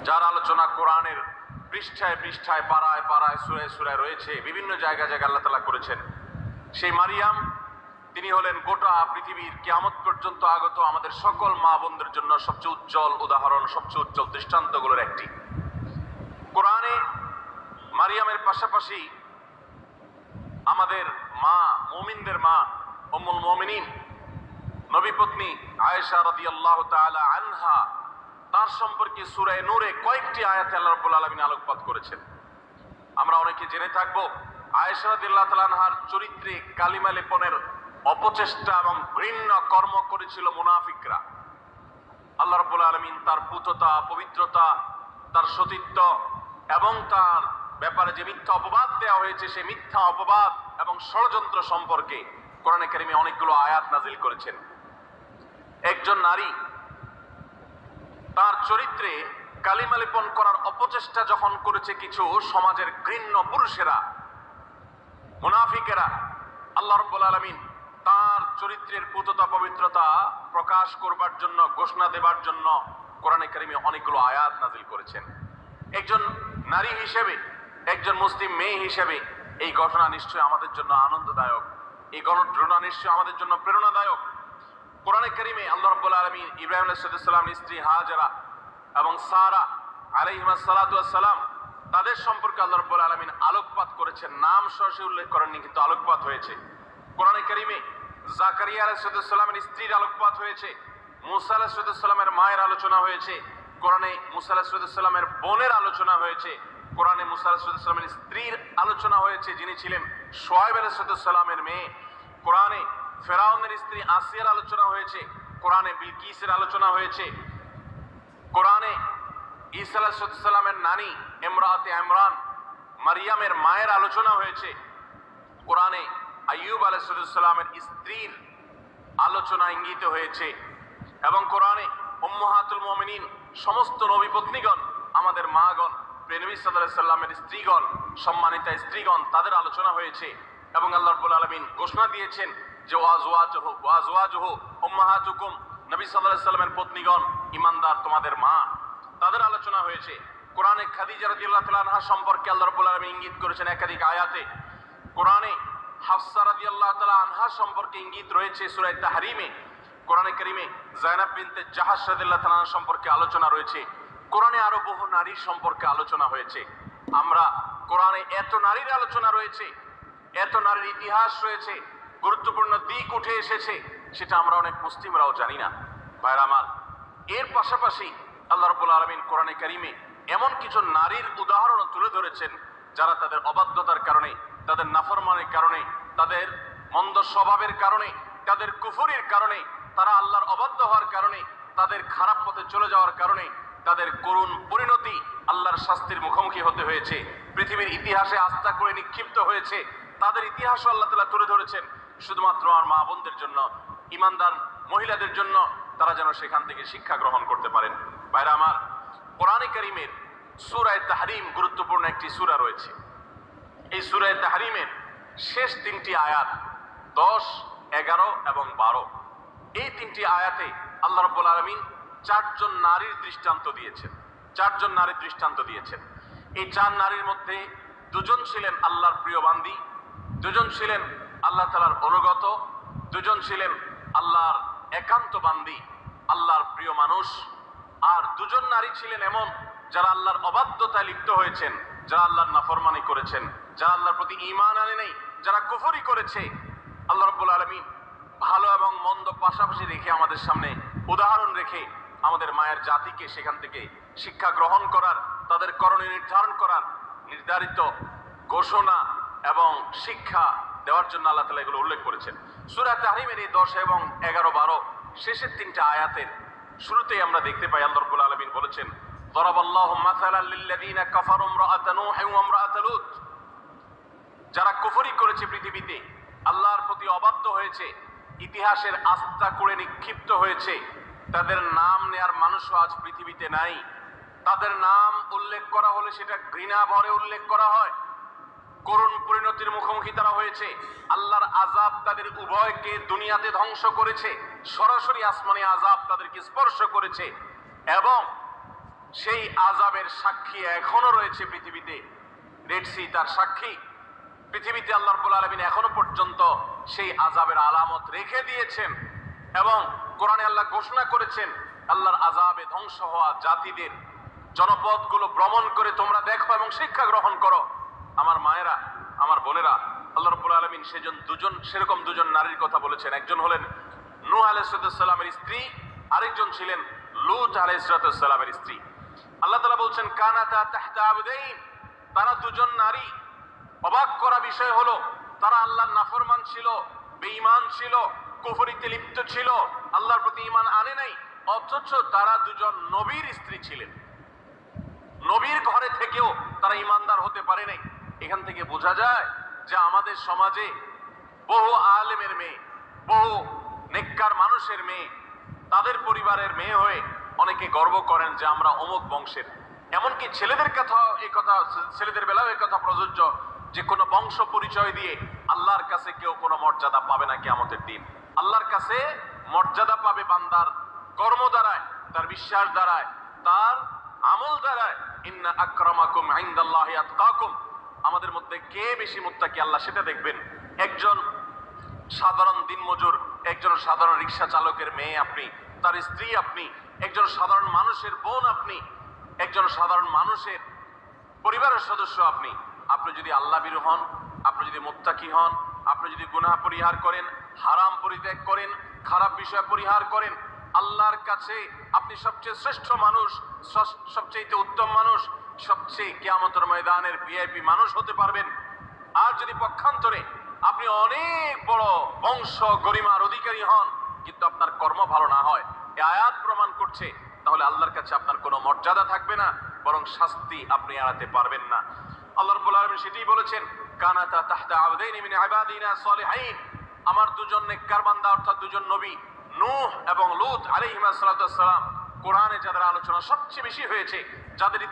যার আলোচনা কোরআনের পৃষ্ঠায় পৃষ্ঠায়, পাড়ায় পাড়ায়, সূরায় সূরায় রয়েছে, বিভিন্ন জায়গায় জায়গায় আল্লাহ তাআলা করেছেন। সেই মারিয়াম, তিনি হলেন গোটা পৃথিবীর কিয়ামত পর্যন্ত আগত আমাদের সকল মা বোনদের জন্য সবচেয়ে উজ্জ্বল উদাহরণ, সবচেয়ে উজ্জ্বল দৃষ্টান্তগুলোর একটি। কোরআনে মারিয়ামের পাশাপাশি আমাদের মা, মুমিনদের মা উম্মুল মুমিনিন নবী পত্নী আয়েশা রাদিয়াল্লাহু তাআলা আনহা, তার সম্পর্কে সূরা নূরে কয়েকটি আয়াতে আল্লাহ রাব্বুল আলামিন আলোকপাত করেছেন। আমরা অনেকে জেনে থাকবো আয়েশা রাদিয়াল্লাহু তাআলা আনহার চরিত্রে কালিমা লেপনের অপচেষ্টা এবং ঘৃণ্য কর্ম করেছিল মুনাফিকরা। আল্লাহ রাব্বুল আলামিন তার পুততা, পবিত্রতা, তার সতীত্ব এবং তার ব্যাপারে যে মিথ্যা অপবাদ দেওয়া হয়েছে, সেই মিথ্যা অপবাদ এবং ষড়যন্ত্র সম্পর্কে কোরআনে কারিমে অনেকগুলো আয়াত নাজিল করেছেন। একজন নারী তার চরিত্রে কালিমা লেপন করার অপচেষ্টা যখন করেছে কিছু সমাজের ঘৃণ্য পুরুষেরা, মুনাফিকেরা, আল্লাহ রাব্বুল আলামিন তার চরিত্রের পুততা, পবিত্রতা প্রকাশ করবার জন্য, ঘোষণা দেবার জন্য কোরআনে কারিমে অনেকগুলো আয়াত নাজিল করেছেন। একজন নারী হিসেবে, একজন মুসলিম মেয়ে হিসেবে এই ঘটনা নিশ্চয়ই আমাদের জন্য আনন্দদায়ক, এই ঘটনা নিশ্চয়ই আমাদের জন্য প্রেরণাদায়ক। কোরআনে কারিমে আল্লাহ রাব্বুল আলামিন ইব্রাহিম আলাইহিস সালামের স্ত্রী হাজেরা এবং সারা আলাইহিমুস সালাতু ওয়াস সালাম, তাদের সম্পর্কে আল্লাহ রাব্বুল আলামিন আলোকপাত করেছেন। নাম সরাসরি উল্লেখ করেননি, কিন্তু আলোকপাত হয়েছে। কোরআনে কারিমে জাকারিয়া আলাইহিস সালামের স্ত্রীর আলোকপাত হয়েছে, মুসা আলাইহিস সালামের মায়ের আলোচনা হয়েছে, কোরআনে মুসা আলাইহিস সালামের বোনের আলোচনা হয়েছে, কোরআনে মুসা আলাইহিস সালামের স্ত্রীর আলোচনা হয়েছে যিনি ছিলেন শুআয়ব আলাইহিস সালামের মেয়ে, কোরআনে ফেরাউনের স্ত্রী আসিয়ার আলোচনা হয়েছে, কোরআনে বিলকিসের আলোচনা হয়েছে, কোরআনে ঈসা আলাইহিস সালামের নানী ইমরাতে ইমরান মারিয়ামের মায়ের আলোচনা হয়েছে, কোরআনে আইয়ুব আলাইহিস সালামের স্ত্রীর আলোচনা ইঙ্গিত হয়েছে, এবং কোরআনে উম্মাহাতুল মুমিনিন সমস্ত নবী পত্নীগণ, আমাদের মাগণ, নবী সাল্লাল্লাহু আলাইহি সাল্লামের স্ত্রীগণ, সম্মানিতা স্ত্রীগণ, তাদের আলোচনা হয়েছে। এবং আল্লাহ রাব্বুল আলামিন ঘোষণা দিয়েছেন যে ওয়াজওয়াজুহু উম্মাহাতুকুম, নবী সাল্লাল্লাহু আলাইহি সাল্লামের পত্নীগণ, ঈমানদার তোমাদের মা, তাদের আলোচনা হয়েছে। কোরআনে খাদিজা রাদিয়াল্লাহু তাআলা আনহা সম্পর্কে আল্লাহ রাব্বুল আলামিন ইঙ্গিত করেছেন একাধিক আয়াতে। কোরআনে হাফসা রাদিয়াল্লাহু তাআলা আনহা সম্পর্কে ইঙ্গিত রয়েছে সূরা তাহরিমে। কোরআনে কারিমে যায়েনাব বিনতে জাহাশ রাদিয়াল্লাহু তাআলা আনহা সম্পর্কে আলোচনা রয়েছে। কোরআনে আরো বহু নারীর সম্পর্কে আলোচনা হয়েছে। আমরা কোরআনে এত নারীর আলোচনা রয়েছে, এত নারীর ইতিহাস রয়েছে, গুরুত্বপূর্ণ দিক উঠে এসেছে, সেটা আমরা অনেক মুসলিমরাও জানি না। ভাইরা আমার, এর পাশাপাশি আল্লাহ রাব্বুল আলামিন কোরআনে কারিমে এমন কিছু নারীর উদাহরণ তুলে ধরেছেন যারা তাদের অবাধ্যতার কারণে, তাদের নাফরমানের কারণে, তাদের মন্দ স্বভাবের কারণে, তাদের কুফরির কারণে, তারা আল্লাহর অবাধ্য হওয়ার কারণে, তাদের খারাপ পথে চলে যাওয়ার কারণে তাদের করুণ পরিণতি, আল্লাহর শাস্তির মুখোমুখি হতে হয়েছে, পৃথিবীর ইতিহাসে আস্থা করে নিক্ষিপ্ত হয়েছে। তাদের ইতিহাসও আল্লাহ তাআলা তুলে ধরেছেন শুধুমাত্র আমার মা বোনদের জন্য, ইমানদার মহিলাদের জন্য, তারা যেন সেখান থেকে শিক্ষা গ্রহণ করতে পারেন। ভাইরা আমার, কোরআনে কারীমের সূরা তাহরিম গুরুত্বপূর্ণ একটি সূরা রয়েছে। এই সূরা তাহরিমের শেষ তিনটি আয়াত 10, 11 এবং 12, এই তিনটি আয়াতে আল্লাহ রাব্বুল আলামিন চারজন নারীর দৃষ্টান্ত দিয়েছেন। চারজন নারীর দৃষ্টান্ত দিয়েছেন। এই চার নারীর মধ্যে দুজন ছিলেন আল্লাহর প্রিয় বান্দী, দুজন ছিলেন আল্লাহ তাআলার অনুগত, দুজন ছিলেন আল্লাহর একান্ত বান্দী, আল্লাহর প্রিয় মানুষ, আর দুজন নারী ছিলেন এমন যারা আল্লাহর অবাধ্যতায় লিপ্ত হয়েছেন, যারা আল্লাহর নাফরমানি করেছেন, যারা আল্লাহর প্রতি ঈমান আনে নাই, যারা কুফরি করেছে। আল্লাহ রাব্বুল আলামিন ভালো এবং মন্দ পাশাপাশি রেখে, আমাদের সামনে উদাহরণ রেখে, আমাদের মায়ের জাতিকে সেখান থেকে শিক্ষা গ্রহণ করার, তাদের করণীয় নির্ধারণ করার নির্ধারিত ঘোষণা এবং শিক্ষা দেওয়ার জন্য আল্লাহ তাআলা এগুলো উল্লেখ করেছেন। সূরা তাহরিমের এই 10 এবং 11, 12 শেষের তিনটা আয়াতের শুরুতেই আমরা দেখতে পাই আল্লাহ রাব্বুল আলামিন বলেছেন, দরাবাল্লাহু মাসালাল লিল্লাযীনা কাফারু ইমরাআতা নূহ ওয়া ইমরাআতা লূত। যারা কুফরি করেছে, পৃথিবীতে আল্লাহর প্রতি অবাধ্য হয়েছে, ইতিহাসের আস্থা করে নিক্ষিপ্ত হয়েছে, তাদের নাম নেয়ার মানুষও আজ পৃথিবীতে নাই। তাদের নাম উল্লেখ করা হলে সেটা ঘৃণা ভরে উল্লেখ করা হয়। করুণ পরিণতির মুখোমুখি তারা হয়েছে। আল্লাহর আযাব তাদের উভয়কে দুনিয়াতে ধ্বংস করেছে, সরাসরি আসমানি আযাব তাদেরকে স্পর্শ করেছে, এবং সেই আযাবের সাক্ষী এখনো রয়েছে পৃথিবীতে। রেড সি তার সাক্ষী। পৃথিবীতে আল্লাহ রাব্বুল আলামিন এখনো পর্যন্ত সেই আযাবের আলামত রেখে দিয়েছেন এবং কোরআনে আল্লাহ ঘোষণা করেছেন আল্লাহর আযাবে ধ্বংস হওয়া জাতিদের জনপদগুলো ভ্রমণ করে তোমরা দেখো এবং শিক্ষা গ্রহণ করো। আমার মায়েরা, আমার বোনেরা, আল্লাহ রাব্বুল আলামিন সেরকম দুজন নারীর কথা বলেছেন। একজন হলেন নূহ আলাইহিস সালামের স্ত্রী, আরেকজন ছিলেন লূত আলাইহিস সালামের স্ত্রী। আল্লাহ তাআলা বলছেন কানাতা তাহতা আবদাইন, তারা দুজন নারী। অবাক করা বিষয় হলো তারা আল্লাহর নাফরমান ছিল, বেঈমান ছিল, কুফরিতে লিপ্ত ছিল, আল্লাহর প্রতি ঈমান আনে নাই, অথচ তারা দুজন নবীর স্ত্রী ছিলেন। নবীর ঘরে থেকেও তারা ঈমানদার হতে পারে নাই। এখান থেকে বোঝা যায় যে আমাদের সমাজে বহু আলেমের মেয়ে, বহু নেককার মানুষের মেয়ে, তাদের পরিবারের মেয়ে হয়ে অনেকে গর্ব করেন যে আমরা অমুক বংশের। এমনকি ছেলেদের বেলাও এই কথা প্রযোজ্য যে কোনো বংশ পরিচয় দিয়ে আল্লাহর কাছে কেউ কোনো মর্যাদা পাবে না কিয়ামতের দিন। আল্লাহর কাছে মর্যাদা পাবে বান্দার কর্ম দ্বারায়, তার বিশ্বাস দ্বারায়, তার আমল দ্বারায়। ইন্না আকরামাকুম ইনদাল্লাহি আতকাকুম, আমাদের মধ্যে কে বেশি মুত্তাকি আল্লাহ সেটা দেখবেন। একজন সাধারণ দিনমজুর, একজন সাধারণ রিক্সা চালকের মেয়ে আপনি, তার স্ত্রী আপনি, একজন সাধারণ মানুষের বোন আপনি, একজন সাধারণ মানুষের পরিবারের সদস্য আপনি। আপনি যদি আল্লাহ ভীরু হন, আপনি যদি মুত্তাকি হন, আপনি যদি গুনাহ পরিহার করেন, হারাম পরিত্যাগ করেন, খারাপ বিষয় পরিহার করেন, আল্লাহর কাছে আপনি সবচেয়ে শ্রেষ্ঠ মানুষ, সবচেয়ে উত্তম মানুষ, সবচেয়ে কিয়ামতের ময়দানের ভিআইপি মানুষ হতে পারবেন। আর যদি পক্ষান্তরে আপনি অনেক বড় বংশ গরিমার অধিকারী হন কিন্তু আপনার কর্ম ভালো না হয়, এই আয়াত প্রমাণ করছে তাহলে আল্লাহর কাছে আপনার কোনো মর্যাদা থাকবে না, বরং শাস্তি আপনি এড়াতে পারবেন না। আল্লাহ রাব্বুল আলামিন সেটাই বলেছেন কানাতা তাহতা আবদাইন মিন ইবাদিনা সলিহিন, আমার দুজন নেককার বান্দা অর্থাৎ দুজন নবী নূহ এবং লূত আলাইহিস সালাম। কোরআনে যাদের আলোচনা সবচেয়ে বেশি হয়েছে, যাদের